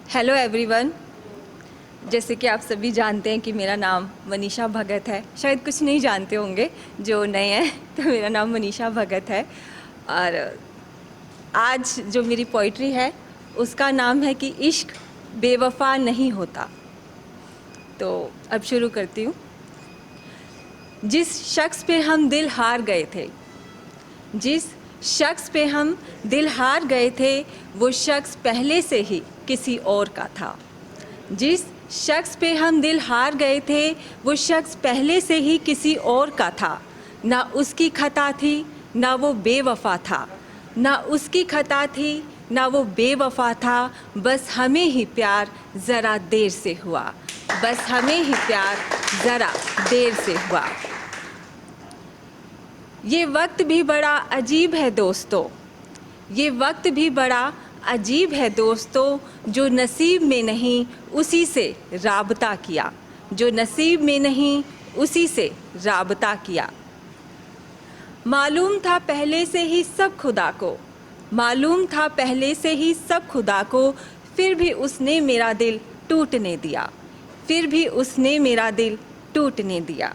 Hello everyone. जैसे कि आप सभी जानते हैं कि मेरा नाम मनीषा भगत है। शायद कुछ नहीं जानते होंगे जो नए हैं, तो मेरा नाम मनीषा भगत है। और आज जो मेरी पोइट्री है उसका नाम है कि इश्क बेवफा नहीं होता। तो अब शुरू करती हूँ। जिस शख्स पे हम दिल हार गए थे, जिस शख्स पे हम दिल हार गए थे, वो शख्स पहले से ही किसी और का था। जिस शख्स पे हम दिल हार गए थे, वो शख्स पहले से ही किसी और का था। ना उसकी खता थी, ना वो बेवफा था। ना उसकी खता थी, ना वो बेवफा था। बस हमें ही प्यार ज़रा देर से हुआ। बस हमें ही प्यार ज़रा देर से हुआ। ये वक्त भी बड़ा अजीब है दोस्तों, ये वक्त भी बड़ा अजीब है दोस्तों। जो नसीब में नहीं उसी से राबता किया, जो नसीब में नहीं उसी से राबता किया। मालूम था पहले से ही सब खुदा को, मालूम था पहले से ही सब खुदा को। फिर भी उसने मेरा दिल टूटने दिया, फिर भी उसने मेरा दिल टूटने दिया।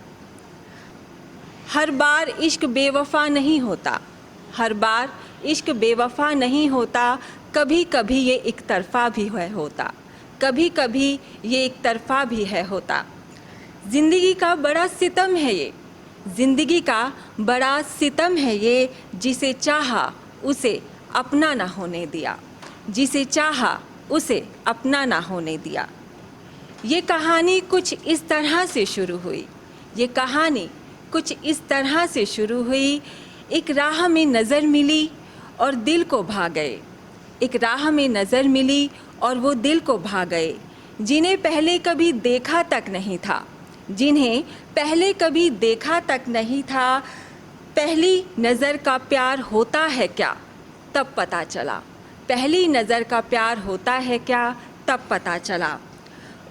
हर बार इश्क बेवफा नहीं होता, हर बार इश्क बेवफा नहीं होता। कभी कभी ये एक तरफ़ा भी है होता, कभी कभी ये एक तरफ़ा भी है होता। ज़िंदगी का बड़ा सितम है ये, ज़िंदगी का बड़ा सितम है ये। जिसे चाहा उसे अपना ना होने दिया, जिसे चाहा उसे अपना ना होने दिया। ये कहानी कुछ इस तरह से शुरू हुई, ये कहानी कुछ इस तरह से शुरू हुई। एक राह में नज़र मिली और दिल को भा गए, एक राह में नज़र मिली और वो दिल को भा गए। जिन्हें पहले कभी देखा तक नहीं था, जिन्हें पहले कभी देखा तक नहीं था। पहली नज़र का प्यार होता है क्या, तब पता चला। पहली नज़र का प्यार होता है क्या, तब पता चला।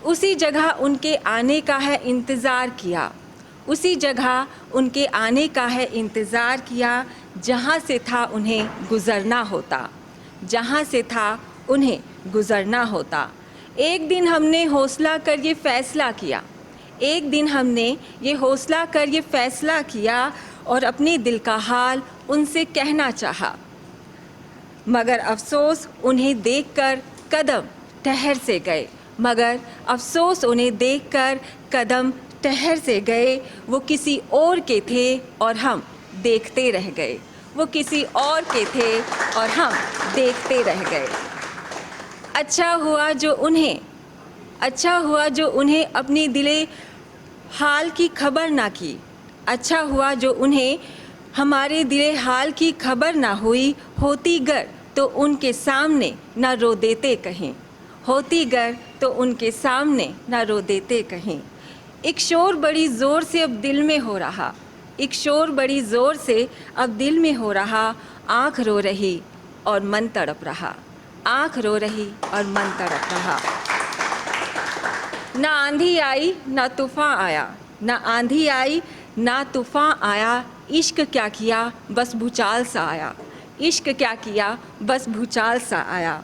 उसी जगह उनके आने का है इंतज़ार किया, उसी जगह उनके आने का है इंतज़ार किया। जहाँ से था उन्हें गुज़रना होता, जहाँ से था उन्हें गुज़रना होता। एक दिन हमने हौसला कर ये फ़ैसला किया, एक दिन हमने ये हौसला कर ये फ़ैसला किया और अपने दिल का हाल उनसे कहना चाहा। मगर अफ़सोस उन्हें देखकर कदम ठहर से गए, मगर अफ़सोस उन्हें देखकर कदम ठहर से गए। वो किसी और के थे और हम देखते रह गए, वो किसी और के थे और हम देखते रह गए। अच्छा हुआ जो उन्हें, अच्छा हुआ जो उन्हें अपनी दिले हाल की खबर ना की, अच्छा हुआ जो उन्हें हमारे दिले हाल की खबर ना हुई। होती गर तो उनके सामने ना रो देते कहीं, होती गर तो उनके सामने ना रो देते कहीं। एक शोर बड़ी ज़ोर से अब दिल में हो रहा, एक शोर बड़ी ज़ोर से अब दिल में हो रहा। आँख रो रही और मन तड़प रहा, आँख रो रही और मन तड़प रहा। ना आंधी आई ना तूफ़ान आया, ना आंधी आई ना तूफ़ान आया। इश्क क्या किया बस भूचाल सा आया, इश्क क्या किया बस भूचाल सा आया।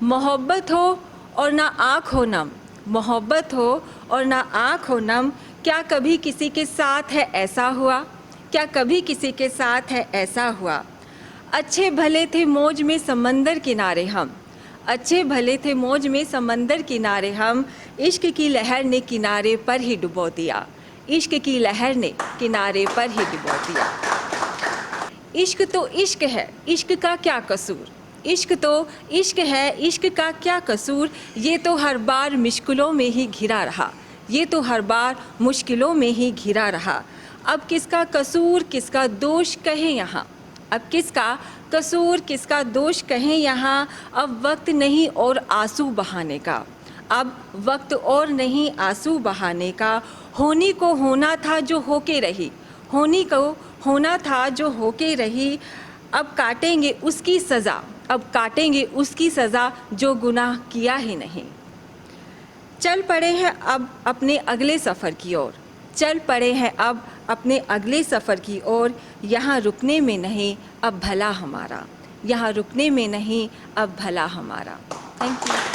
मोहब्बत हो और ना आँख हो नम, मोहब्बत हो और ना आँख हो नम। क्या कभी किसी के साथ है ऐसा हुआ, क्या कभी किसी के साथ है ऐसा हुआ। अच्छे भले थे मौज में समंदर किनारे हम, अच्छे भले थे मौज में समंदर किनारे हम। इश्क की लहर ने किनारे पर ही डुबो दिया, इश्क की लहर ने किनारे पर ही डुबो दिया। इश्क तो इश्क है, इश्क का क्या कसूर, इश्क तो इश्क है, इश्क का क्या कसूर। ये तो हर बार मुश्किलों में ही घिरा रहा, ये तो हर बार मुश्किलों में ही घिरा रहा। अब किसका कसूर किसका दोष कहें यहाँ, अब किसका कसूर किसका दोष कहें यहाँ। अब वक्त नहीं और आंसू बहाने का, अब वक्त और नहीं आंसू बहाने का। होनी को होना था जो होके रही, होनी को होना था जो होके रही। अब काटेंगे उसकी सज़ा, अब काटेंगे उसकी सज़ा जो गुनाह किया ही नहीं। चल पड़े हैं अब अपने अगले सफ़र की ओर, चल पड़े हैं अब अपने अगले सफ़र की ओर। यहाँ रुकने में नहीं अब भला हमारा, यहाँ रुकने में नहीं अब भला हमारा। Thank you.